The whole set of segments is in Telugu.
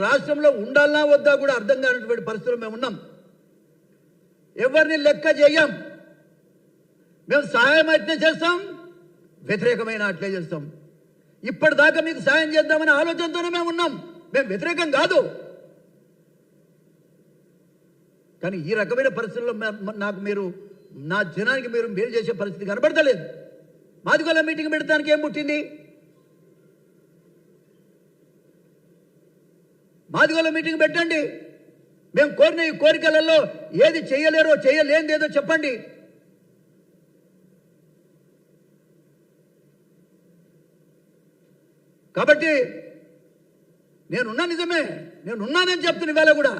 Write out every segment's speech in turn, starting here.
రాష్ట్రంలో ఉండాలన్నా వద్దా కూడా అర్థం కానటువంటి పరిస్థితుల్లో మేము ఉన్నాం. ఎవరిని లెక్క చేయం. మేము సహాయం అయితే చేస్తాం, వ్యతిరేకమైన అట్లే చేస్తాం. ఇప్పటిదాకా మీకు సాయం చేద్దామనే ఆలోచనతోనే మేము ఉన్నాం. మేము వ్యతిరేకం కాదు. కానీ ఈ రకమైన పరిస్థితుల్లో నాకు మీరు నా జనానికి మీరు మేలు చేసే పరిస్థితి కనబడతలేదు. మాదిగోళ్ళ మీటింగ్ పెడతానికి ఏం పుట్టింది? మాదిగోళ్ళ మీటింగ్ పెట్టండి. మేము కోరిన ఈ కోరికలలో ఏది చేయలేరో చేయలేనిదేదో చెప్పండి. కాబట్టి నేనున్నా, నిజమే నేనున్నానని చెప్తున్నా. ఇవాళ కూడా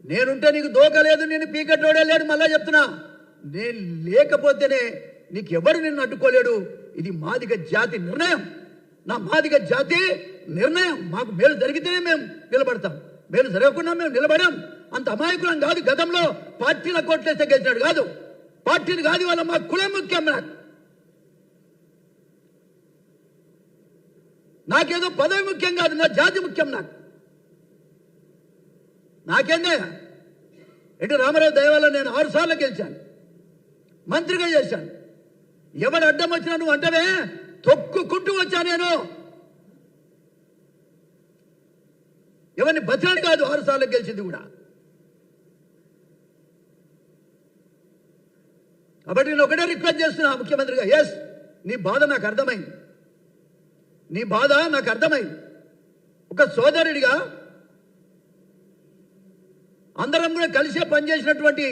నేనుంటే నీకు దోకలేదు, నేను పీకటోడే లేడు. మళ్ళా చెప్తున్నా, నేను లేకపోతేనే నీకెవరు నిన్ను అడ్డుకోలేడు. ఇది మాదిగ జాతి నిర్ణయం, నా మాదిగ జాతి నిర్ణయం. మాకు మేలు జరిగితేనే మేము నిలబడతాం, మేలు జరగకుండా మేము నిలబడాం. అంత అమాయకులం కాదు. గతంలో పార్టీల కోట్లేస్తే గెలిచాడు కాదు, పార్టీలు కాదు. వాళ్ళ మా కులం ముఖ్యం. నాకేదో పదవి ముఖ్యం కాదు, నా జాతి ముఖ్యం. నాకేందే ఎటు రామారావు దయ వల్ల నేను 6 సార్లు గెలిచాను, మంత్రిగా చేశాను. ఎవడు అడ్డం వచ్చినా నువ్వు అంటవే తొక్కుకుంటూ వచ్చా. నేను ఎవరిని బచాను కాదు, 6 సార్లు గెలిచింది కూడా. కాబట్టి నేను ఒకటే రిక్వెస్ట్ చేస్తున్నా ముఖ్యమంత్రిగా, ఎస్ నీ బాధ నాకు అర్థమైంది, నీ బాధ నాకు అర్థమైంది. ఒక సోదరుడిగా అందరం కూడా కలిసే పనిచేసినటువంటి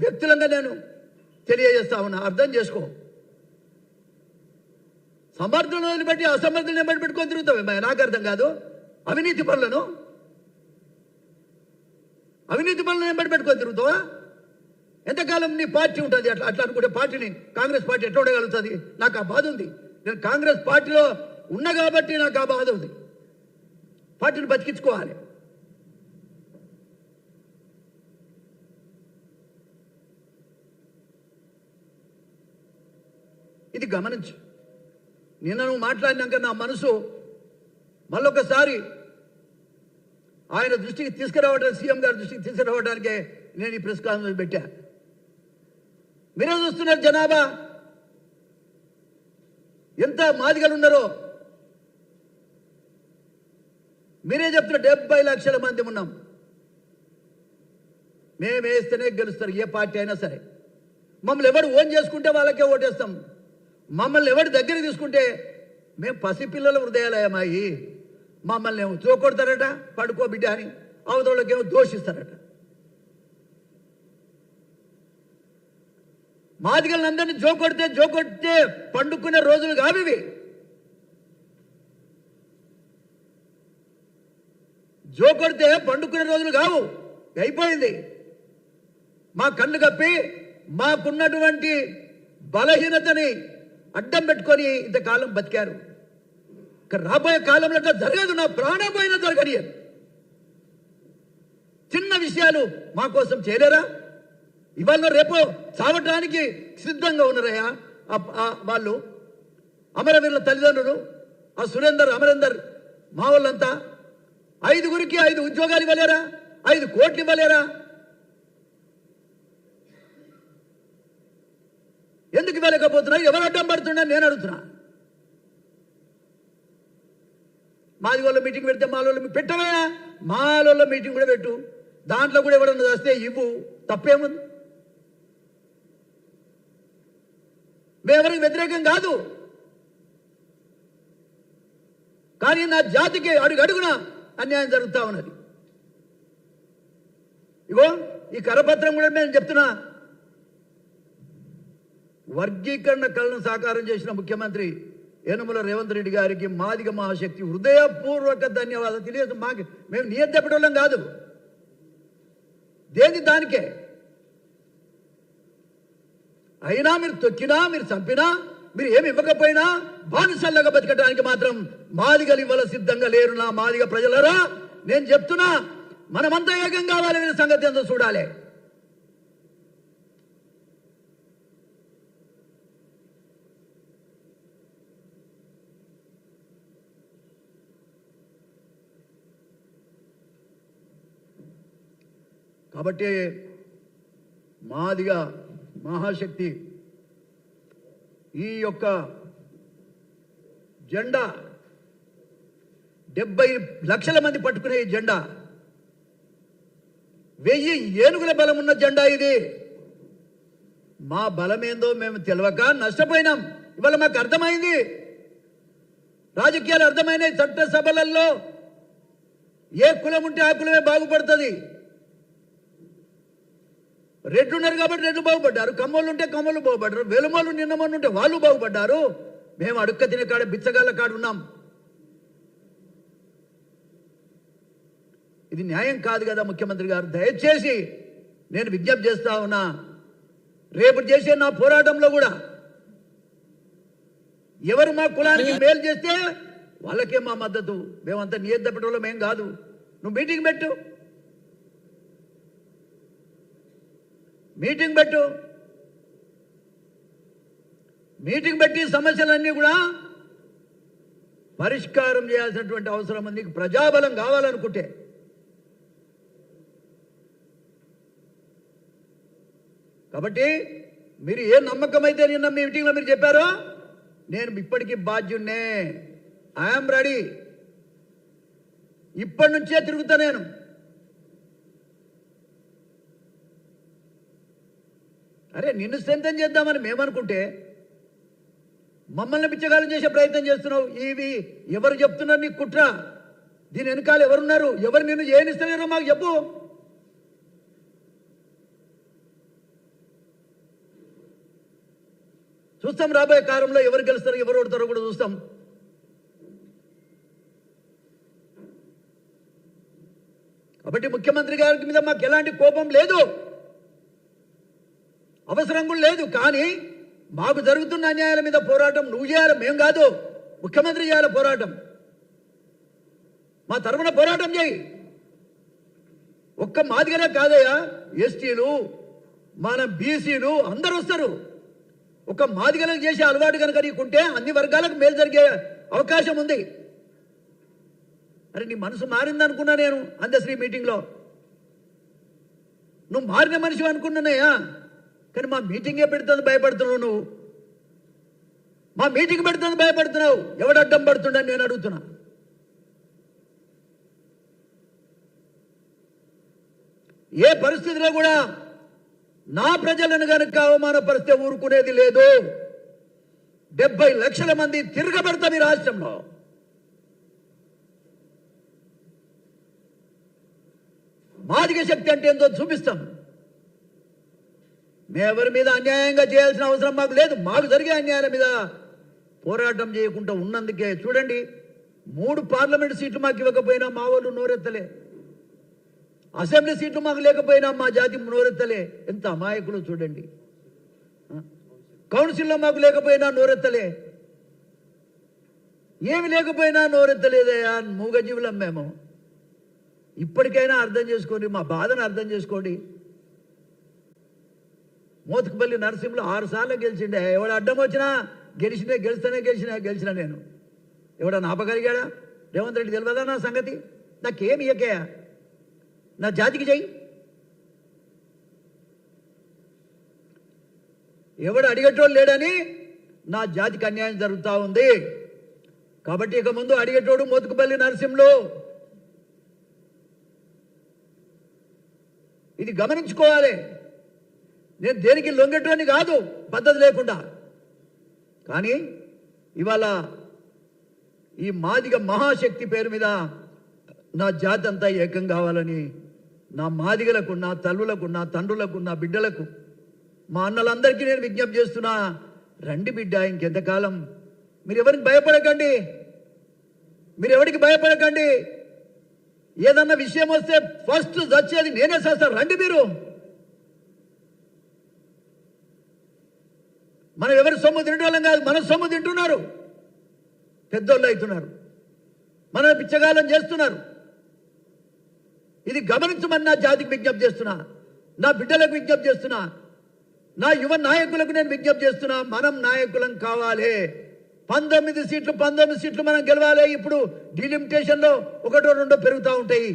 వ్యక్తులంగా నేను తెలియజేస్తా ఉన్నా. అర్థం చేసుకో. సమర్థులను బట్టి అసమర్థులను బట్టి పెట్టుకొని తిరుగుతావు. నాకు అర్థం కాదు. అవినీతి పనులను బట్టి పెట్టుకొని తిరుగుతావా? ఎంతకాలం నీ పార్టీ ఉంటుంది? అట్లా అనుకుంటే పార్టీని, కాంగ్రెస్ పార్టీ ఎట్లా ఉండగలుగుతుంది? నాకు ఆ బాధ ఉంది. నేను కాంగ్రెస్ పార్టీలో ఉన్నా కాబట్టి నాకు ఆ బాధ ఉంది. పార్టీని బతికించుకోవాలి. ఇది గమనించు. నిన్న నువ్వు మాట్లాడినాక నా మనసు మళ్ళొకసారి ఆయన దృష్టికి తీసుకురావడానికి, సీఎం గారి దృష్టికి తీసుకురావడానికే నేను ఈ ప్రెస్ కాన్ఫరెన్స్ పెట్టా. మీరే చూస్తున్నారు జనాభా ఎంత మాదిగలు ఉన్నారో. మీరే చెప్తున్నారు 70 లక్షల మంది ఉన్నాం. మేము వేస్తేనే గెలుస్తారు ఏ పార్టీ అయినా సరే. మమ్మల్ని ఎవరు ఓన్ చేసుకుంటే వాళ్ళకే ఓటేస్తాం. మమ్మల్ని ఎవరు దగ్గర తీసుకుంటే మేము పసిపిల్లల హృదయాలయమాయి. మమ్మల్ని ఏమో చూకొడతారట, పడుకో బిడ్డ అని, అవతలకేమో దోషిస్తారట. మాదిగలందరినీ జోకొడితే పండుకునే రోజులు కావు ఇవి. జోకొడితే పండుకునే రోజులు కావు. అయిపోయింది. మా కళ్ళు కప్పి మాకున్నటువంటి బలహీనతని అడ్డం పెట్టుకొని ఇంతకాలం బతికారు. రాబోయే కాలంలో అట్లా జరగదు. నా ప్రాణం పోయినా జరగనియదు. చిన్న విషయాలు మా కోసం చేయలేరా? ఇవాళ రేపో చావటానికి సిద్ధంగా ఉన్నారయ్యా వాళ్ళు. అమరవీరుల తల్లిదండ్రులు, ఆ సురేందర్, అమరేందర్ మా వాళ్ళంతా 5గురికి 5 ఉద్యోగాలు ఇవ్వలేరా? 5 కోట్లు ఇవ్వలేరా? ఎందుకు ఇవ్వలేకపోతున్నా? ఎవరు అడ్డం పడుతున్నా నేను అడుగుతున్నా. మాదిగోళ్ళ మీటింగ్ పెడితే మాలోళ్ళ పెట్టవయా, మాలోళ్ళ మీటింగ్ కూడా పెట్టు. దాంట్లో కూడా ఎవరన్నా వస్తే ఇవ్వు, తప్పేముంది? మేమెవరికి వ్యతిరేకం కాదు. కానీ నా జాతికి అడుగడుగున అన్యాయం జరుగుతూ ఉన్నది. ఇగో ఈ కరపత్రం కూడా నేను చెప్తున్నా. వర్గీకరణ కళను సాకారం చేసిన ముఖ్యమంత్రి యనమల రేవంత్ రెడ్డి గారికి మాదిగ మహాశక్తి హృదయపూర్వక ధన్యవాదాలు తెలియదు. మేము నియత చెప్పడం కాదు, దేని దానికే. అయినా మీరు తొక్కినా, మీరు చంపినా, మీరు ఏమి ఇవ్వకపోయినా బానిసల్లాగా బతకడానికి మాత్రం మాదిగలు ఇవ్వాల సిద్ధంగా లేరు. నా మాదిగ ప్రజలరా, నేను చెప్తున్నా, మనమంతా ఏకం కావాలి. సంగతి ఎంతో చూడాలి. కాబట్టి మాదిగా మహాశక్తి ఈ యొక్క జెండా 70 లక్షల మంది పట్టుకునే ఈ జెండా 1000 ఏనుగుల బలం ఉన్న జెండా ఇది. మా బలమేందో మేము తెలియక నష్టపోయినాం. ఇవాళ మాకు అర్థమైంది, రాజకీయాలు అర్థమైనాయి. చట్టసభలలో ఏ కులం ఉంటే ఆ కులమే బాగుపడుతుంది. రెడ్లు ఉన్నారు కాబట్టి రెడ్లు బాగుపడ్డారు, కమ్మోళ్ళు ఉంటే కమ్మోళ్ళు బాగుపడ్డారు, వెలుమోళ్ళు నిన్నమోళ్ళు ఉంటే వాళ్ళు బాగుపడ్డారు. మేము అడుక్క తినే కాడ బిచ్చగాళ్ళ కాడ ఉన్నాం. ఇది న్యాయం కాదు కదా ముఖ్యమంత్రి గారు. దయచేసి నేను విజ్ఞప్తి చేస్తా ఉన్నా, రేపు చేసే నా పోరాటంలో కూడా ఎవరు మా కులానికి మేలు చేస్తే వాళ్ళకే మా మద్దతు. మేమంతా నీ ఎద్దపెట్టలో మేం కాదు. నువ్వు మీటింగ్ పెట్టు, మీటింగ్ పెట్టి సమస్యలన్నీ కూడా పరిష్కారం చేయాల్సినటువంటి అవసరం ఉంది. ప్రజాబలం కావాలనుకుంటే కాబట్టి మీరు ఏ నమ్మకం అయితే నిన్న మీ మీటింగ్లో మీరు చెప్పారో, నేను ఇప్పటికీ బాధ్యున్నే. I'm ready. ఇప్పటి నుంచే తిరుగుతా నేను. అరే నిన్ను స్ట్రెంథెన్ చేద్దామని మేమనుకుంటే మమ్మల్ని పిచ్చగాలం చేసే ప్రయత్నం చేస్తున్నావు. ఇవి ఎవరు చెప్తున్నారు నీ కుట్ర? దీని వెనకాల ఎవరున్నారు? ఎవరు నిన్ను చేయనిస్తలేరో మాకు చెప్పు. చూస్తాం రాబోయే కాలంలో ఎవరు గెలుస్తారో ఎవరు ఓడతారో కూడా చూస్తాం. కాబట్టి ముఖ్యమంత్రి గారి మీద మాకు ఎలాంటి కోపం లేదు, అవసరం కూడా లేదు. కానీ మాకు జరుగుతున్న అన్యాయాల మీద పోరాటం నువ్వు చేయాలి, మేము కాదు. ముఖ్యమంత్రి చేయాలి పోరాటం. మా తరఫున పోరాటం చేయి. ఒక్క మాదిగనే కాదయ్యా, ఎస్టీలు, మన బీసీలు అందరూ వస్తారు. ఒక మాదిగలకు చేసే అలవాటు కనుక నీకుంటే అన్ని వర్గాలకు మేలు జరిగే అవకాశం ఉంది. అరే నీ మనసు మారిందనుకున్నా నేను అందశ్రీ మీటింగ్లో. నువ్వు మారిన మనిషి అనుకున్నానయ్యా, కానీ మా మీటింగే పెడుతుంది భయపడుతున్నావు. నువ్వు మా మీటింగ్ పెడుతుంది భయపడుతున్నావు. ఎవడు అడ్డం పడుతుండని నేను అడుగుతున్నా. ఏ పరిస్థితిలో కూడా నా ప్రజలను కనుక అవమానపరిస్తే ఊరుకునేది లేదు. 70 లక్షల మంది తిరగబడతాం ఈ రాష్ట్రంలో. మాదిగ శక్తి అంటే ఏందో చూపిస్తాం. మేమెవరి మీద అన్యాయంగా చేయాల్సిన అవసరం మాకు లేదు. మాకు జరిగే అన్యాయాల మీద పోరాటం చేయకుండా ఉన్నందుకే చూడండి, 3 పార్లమెంట్ సీట్లు మాకు ఇవ్వకపోయినా మా వాళ్ళు నోరెత్తలే. అసెంబ్లీ సీట్లు మాకు లేకపోయినా మా జాతి నోరెత్తలే. ఎంత అమాయకులు చూడండి. కౌన్సిల్లో మాకు లేకపోయినా నోరెత్తలే. ఏమి లేకపోయినా నోరెత్తలేదయా. మూగజీవులం మేము. ఇప్పటికైనా అర్థం చేసుకోండి, మా బాధను అర్థం చేసుకోండి. మోత్కుపల్లి నరసింహులు 6 సార్లు గెలిచిండే. ఎవడు అడ్డం వచ్చినా గెలిచినా నేను. ఎవడన్నా ఆపగలిగాడా? రేవంత్ రెడ్డి తెలియదా నా సంగతి? నాకేమి ఇయ్యకయా, నా జాతికి చెయ్యి. ఎవడు అడిగేటోళ్ళు లేడని నా జాతికి అన్యాయం జరుగుతూ ఉంది. కాబట్టి ఇక ముందు అడిగేటోడు మోత్కుపల్లి నరసింహులు. ఇది గమనించుకోవాలి. నేను దేనికి లొంగేటోని కాదు పద్ధతి లేకుండా. కానీ ఇవాళ ఈ మాదిగ మహాశక్తి పేరు మీద నా జాతి అంతా ఏకం కావాలని నా మాదిగలకు, నా తల్లులకు, నా తండ్రులకు, నా బిడ్డలకు, మా అన్నలందరికీ నేను విజ్ఞప్తి చేస్తున్నా. రండి బిడ్డ, ఇంకెంతకాలం మీరు ఎవరికి భయపడకండి. ఏదన్నా విషయం వస్తే ఫస్ట్ చచ్చేది నేనే చేస్తాను. రండి మీరు. మనం ఎవరి సొమ్ము తినటం కాదు, మన సొమ్ము తింటున్నారు. పెద్దోళ్ళు అవుతున్నారు, మన పిచ్చగాలం చేస్తున్నారు. ఇది గమనించమని నా జాతికి విజ్ఞప్తి చేస్తున్నా, నా బిడ్డలకు విజ్ఞప్తి చేస్తున్నా, నా యువ నాయకులకు నేను విజ్ఞప్తి చేస్తున్నా. మనం నాయకులం కావాలి. 19 సీట్లు మనం గెలవాలి. ఇప్పుడు డిలిమిటేషన్లో 1 2 పెరుగుతూ ఉంటాయి.